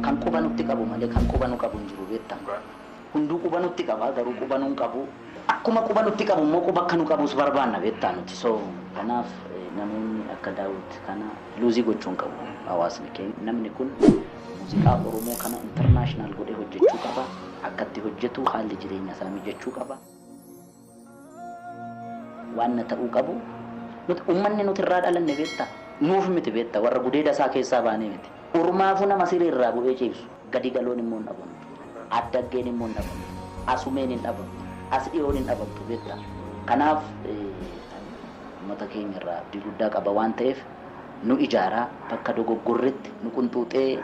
kan qubanutti qabu malee kan qubanu qabu hin jiru beektaa. Hunduu qubanutti qaba garuu qubanuun qabu. Akkuma qubanutti qabu immoo quba akkanu qabus barbaanna beektaa nuti. So kanaaf namoonni akka Daawit kana luuzii gochuun qabu hawaasni keenya. Namni kun muuziqaa Oromoo kana internaashinaal godhee hojjechuu qaba. Akkatti hojjetu haalli jireenya isaa mijachuu qaba. Waan ta'uu qabu uummanni nuti irraa dhalanne beektaa. Nuuf miti beektaa warra gudeeda isaa keessaa baanee miti. Urmaafu nama sirrii irraa bu'ee ciibsu. Gadi galoon immoo hin dhabamu. Addaggeen immoo hin dhabamu. Asumeen hin dhabamu. As dhiyoon hin dhabamtu beektaa. Kanaaf uummata keenya irraa abdii guddaa qaba waan ta'eef nu ijaaraa bakka dogoggorretti nu qunxuuxee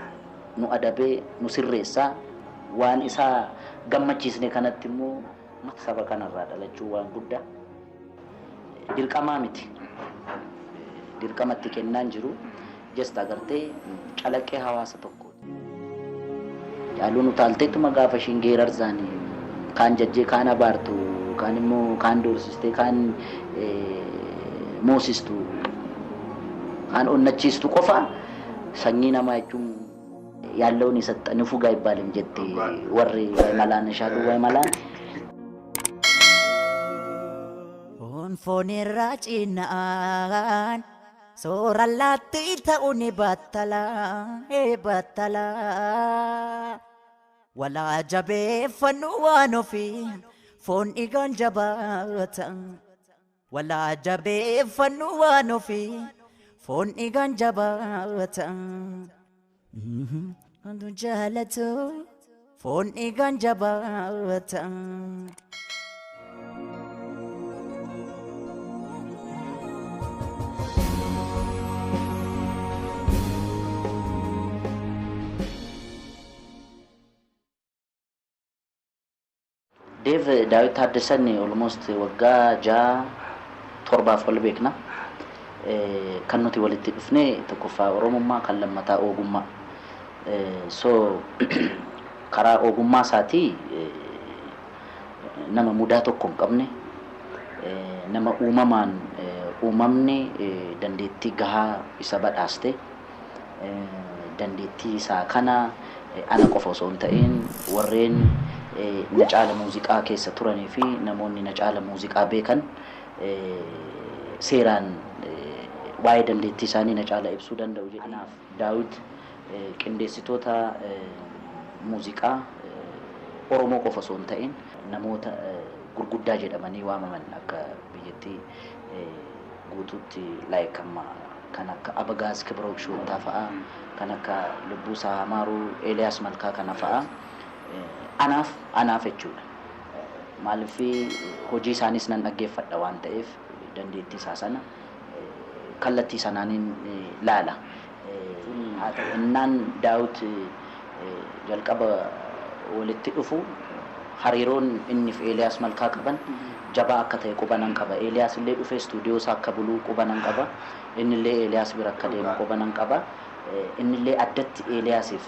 nu adabee nu sirreessaa waan isaa gammachiisne kanatti immoo saba kanarraa dhalachuu waan guddaa dirqamaa miti. Dirqamatti kennaan jiru jesta agartee calaqqee hawaasa tokko. Yaaluun utaalteettuma gaafa ishiin geerarsaanii kaan jajjee kaan abaartu kaan immoo kaan doorsistee kaan moosistu kaan onnachiistu qofa sanyii namaa jechuun ያለውን የሰጠን ፉጋ ይባልም ጀቴ ወሬ ማላን ሻዱ ወይ ማላን ፎኔ ራጭናን ሶራላቲ ተኡኒ ባተላ ባተላ ወላ ጀቤ ፈኑ ዋኖፊ ፎን ኢጋን ጀባታ ወላ ጀቤ ፈኑ ዋኖፊ ፎን ኢጋን ጀባታ Andu jalatu phone igan jabata Dave Daawit Taaddasan almost waggaa 7 folbeekna kan nuti walitti dhufne tokkoffaa Oromummaa kan lammataa ogummaa so karaa ogummaa isaatii nama mudaa tokko hin qabne nama uumamaan uumamni dandeettii gahaa isa badhaaste dandeettii isaa kana ana qofa osoo hin ta'in warreen na caala muuziqaa keessa turanii fi namoonni na caala muuziqaa beekan seeraan waa'ee dandeettii isaanii na caala ibsuu danda'u jedhanaaf Daawit qindeessitoota muuziqaa Oromoo qofa osoo hin ta'in namoota gurguddaa jedhamanii waamaman akka biyyattii guutuutti laayikama kan akka Abagaas Kibrook Shoottaa fa'a kan akka Lubbuusaa Amaaruu Eeliyaas Malkaa kana fa'a anaaf jechuudha. Maaliif hojii isaanis nan dhaggeeffadha waan ta'eef dandeettii isaa sana kallattii sanaaniin laala. Innaan Daawit jalqaba walitti dhufu hariiroon inni fi Eeliyaas Malkaa qaban jabaa akka ta'e qubanan qaba. Eeliyaas illee dhufee stuudiyoo isaa akka buluu qubanan qaba. Inni illee Eeliyaas bira akka deemu qubanan qaba. Inni illee addatti Eeliyaasiif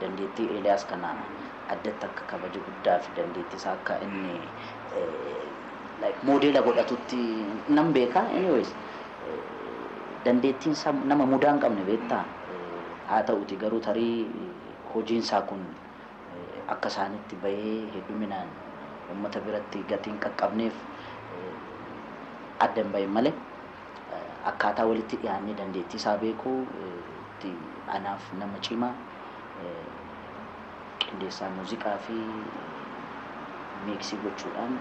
dandeettii Eeliyaas kana addatti akka kabaju guddaa fi dandeettii isaa akka inni like modeela godhatutti nan beeka. Anyways dandeettiin isaa nama mudaa hin qabne beektaa. Haa ta'uti garuu tarii hojiin isaa kun akka isaanitti bahee hedduminaan uummata biratti gatiin qaqqabneef adda hin bahin malee akkaataa walitti dhiyaannee dandeettii isaa beekuu anaaf nama cimaa qindeessaa muuziqaa fi miiksii gochuudhaan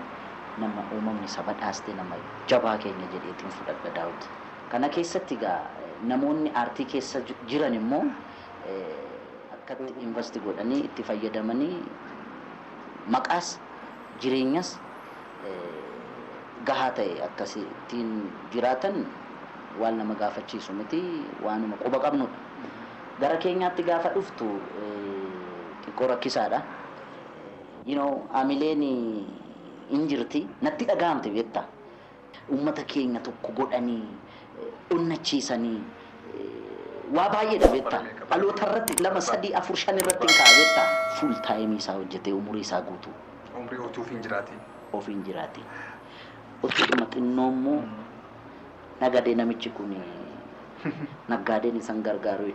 nama uumamni isa badhaaste nama jabaa keenya jedheetiin fudhadha Daawit. Kana keessatti egaa namoonni aartii keessa jiran immoo akkatti investi godhanii itti fayyadamanii maqaas jireenyas gahaa ta'e akkasittiin jiraatan waan nama gaafachiisu miti waanuma quba qabnudha. Gara keenyaatti gaafa dhuftu xiqqoo rakkisaadha. Amileen hin jirti natti dhaga'amte beektaa. Uummata keenya tokko godhanii onnachiisanii waa baay'eedha beektaa. Dhaloota irratti 2, 3, 4, 5 irratti hin ka'a beektaa. Full time isaa hojjetee umurii isaa guutuu. Umurii ofiin jiraati. Ofiin jiraati. Otuma xinnoo immoo nagadee namichi kun Naggaadeen isan gargaaru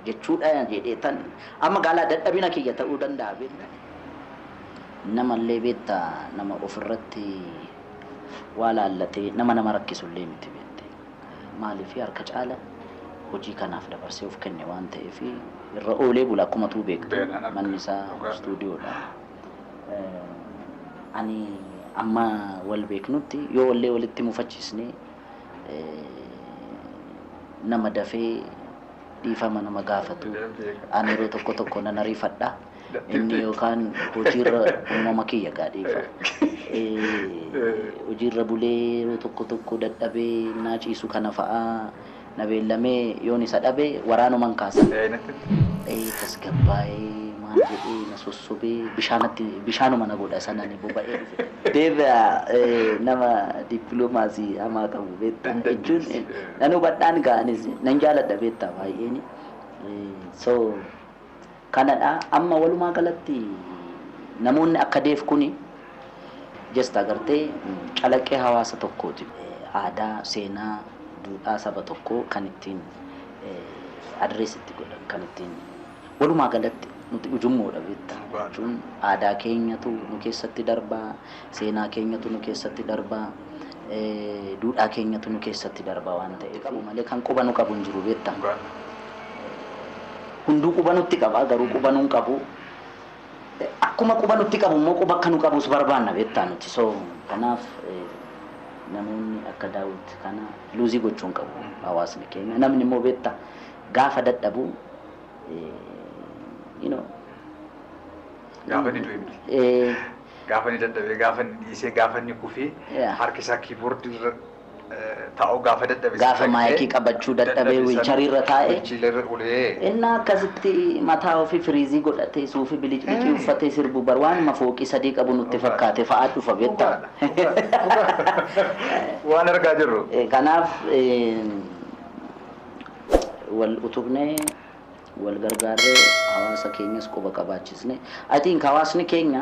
jechuudha jedhee tan amma gaalaa dadhabina kiyya ta'uu danda'a beekta. Namallee beekta nama ofirratti waa laallatee nama rakkisullee miti beekte. Maaliif harka caala hojii kanaaf dabarsee of kenne waan ta'eef irra oolee bula akkuma tuu beektu manni isaa stuudiyoodha. Ani amma wal beeknutti yoo wallee walitti mufachiisnee nama dafee dhiifama nama gaafatu ani yeroo tokko nan ariifadha. Inni yookaan hojiirra uumama kiyya gaadhiifa. Hojiirra bulee yeroo tokko dadhabee naa ciisu kana fa'aa na beellamee yoon isa dhabe waraanuman kaasa. Tasgabbaa'ee maal jedhee na sossobee bishaanuma na godha sanani boba'ee dhufe. Deebi'a nama dippiloomaasii hamaa qabu beektaa jechuun nan hubadhaan ga'anis nan jaaladha beektaa baay'een. So kanadha amma walumaa galatti namoonni akka deef kuni just agartee calaqqee hawaasa tokkooti. Aadaa, seenaa, duudhaa saba tokkoo kan ittiin adreesitti godhan kan ittiin walumaa galatti nuti ujummoodha beektaa jechuun aadaa keenyatu nu keessatti darbaa, seenaa keenyatu nu keessatti darbaa, duudhaa keenyatu nu keessatti darbaa waan ta'eef malee kan quba nu qabu hin jiru beektaa. Hunduu quba nutti qaba garuu quba nuun qabu akkuma quba nutti qabu immoo quba akka nu qabus barbaanna beektaa nuti. So kanaaf namoonni akka Daawit kana luuzii gochuun qabu hawaasni keenya. Namni immoo beektaa gaafa dadhabu gaafa ni du'e gaafa ni dadhabee gaafa ni dhiisee gaafa ni kufee harki isaa kiiboordii irra taa'u gaafa dadhabee gaafa maayikii qabachuu dadhabee wiilchariirra taa'e wiilchariirra ulee inni akkasitti mataa ofii firiizii godhatee suufii bilicii uffatee sirbu bar waanuma fooqii sadii qabu nutti fakkaate fa'aa dhufa beektaa. Waan argaa jirru. Kanaaf wal utubnee wal gargaarree hawaasa keenyas quba qabaachisne. I think hawaasni keenya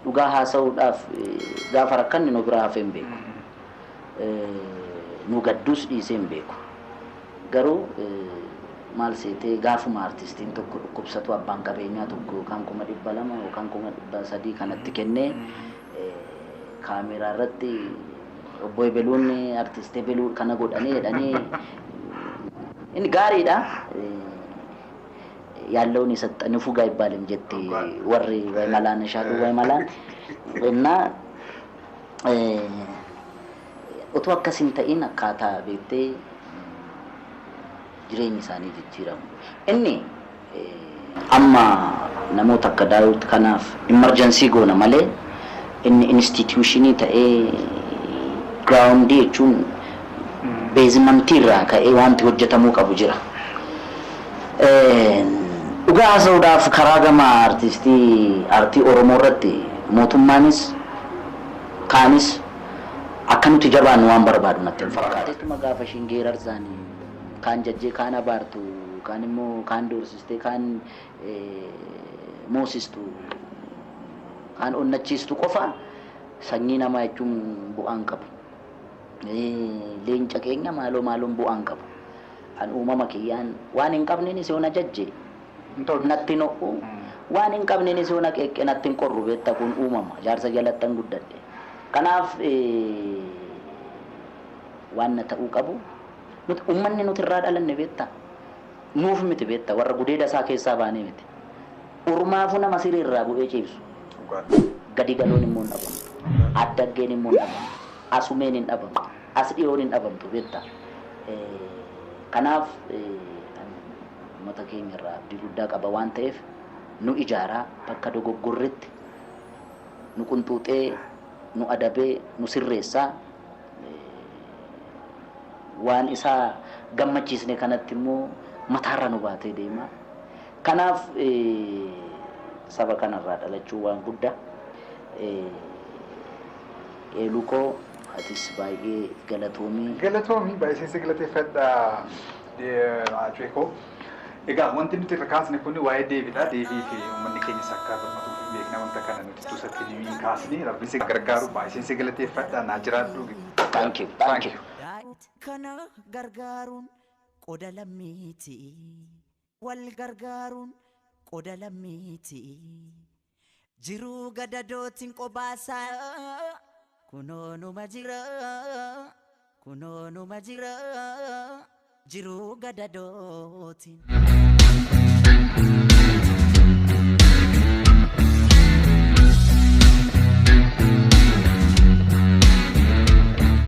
dhugaa haasa'uudhaaf gaafa rakkanni nu biraa hafee hin beeku. Nu gaddus dhiisee hin beeku. Garuu maal seetee gaafuma artistiin tokko dhukkubsatu abbaan qabeenyaa tokko yookaan 200 yookaan 300 kanatti kennee kaameraa irratti obbo Ebeluun artistee Ebeluu kana godhanii jedhanii inni gaariidha. ያለውን የሰጠን ፉጋ ይባልም ጀት ወሬ ወይ መላን ሻዱ ወይ መላን እና ኦቶከሲን ተኢን አካታ ቤቴ ጅሬኝ ሳኒ ጅጅራም እኔ አማ ነሞት አከዳውት ከናፍ ኢመርጀንሲ ጎነ ማለ እን ኢንስቲትዩሽኒ ተኤ ግራውንዲ ቹን ቤዝመንቲራ ከኤ ዋንት ወጀተሙ ቀቡ ጅራ dhugaa haasa'uudhaaf karaa gama aartii Oromoo irratti mootummaanis kaanis akka nuti jabaannu waan barbaadu natti hin fakkaate. Tuma gaafa shingee rarsaanii kaan jajjee kaan abaartu kaan immoo kaan doorsistee kaan moosistu kaan onnachiistu qofa sanyii namaa jechuun bu'aan qabu. Leenca keenya maaloon bu'aan qabu. An uumama kiyyaan waan hin qabneen si ona jajje natti no'u waan hin qabneen si ona qeqqe natti hin qorru beektaa kun uumama jaarsa jalattan guddadhe. Kanaaf waan na ta'uu qabu nuti uummanni nuti irraa dhalanne beektaa nuuf miti beektaa warra gudeeda isaa keessaa baanee miti. Urmaafu nama sirii irraa bu'ee ciibsu gadi galoon immoo hin dhabamtu addaggeen immoo hin dhabamtu asumeen hin dhabamtu as dhiyoon hin dhabamtu beektaa. Kanaaf uummata keenya irraa abdii guddaa qaba waan ta'eef nu ijaaraa bakka dogoggorretti nu qunxuuxee nu adabee nu sirreessaa waan isaa gammachiisne kanatti immoo mataarra nu baatee deema. Kanaaf saba kanarraa dhalachuu waan guddaa eelukoo atis baay'ee galatoomii baay'ee galateeffadha Acheeko. Egaa wanti nuti irra kaasne kun waa'ee deebiidha. Deebii fi uummanni keenyas akka birmatuuf beekna wanta kana nuti tusatti ni kaasne rabbiin si gargaaru baay'ee galateeffadha naa jiraadhu. Thank you. kana gargaaruun qoda lammiiti wal gargaaruun qoda lammiiti jiruu gadadootiin qobaasaa kunoo numa jira jiruu gadadootiin.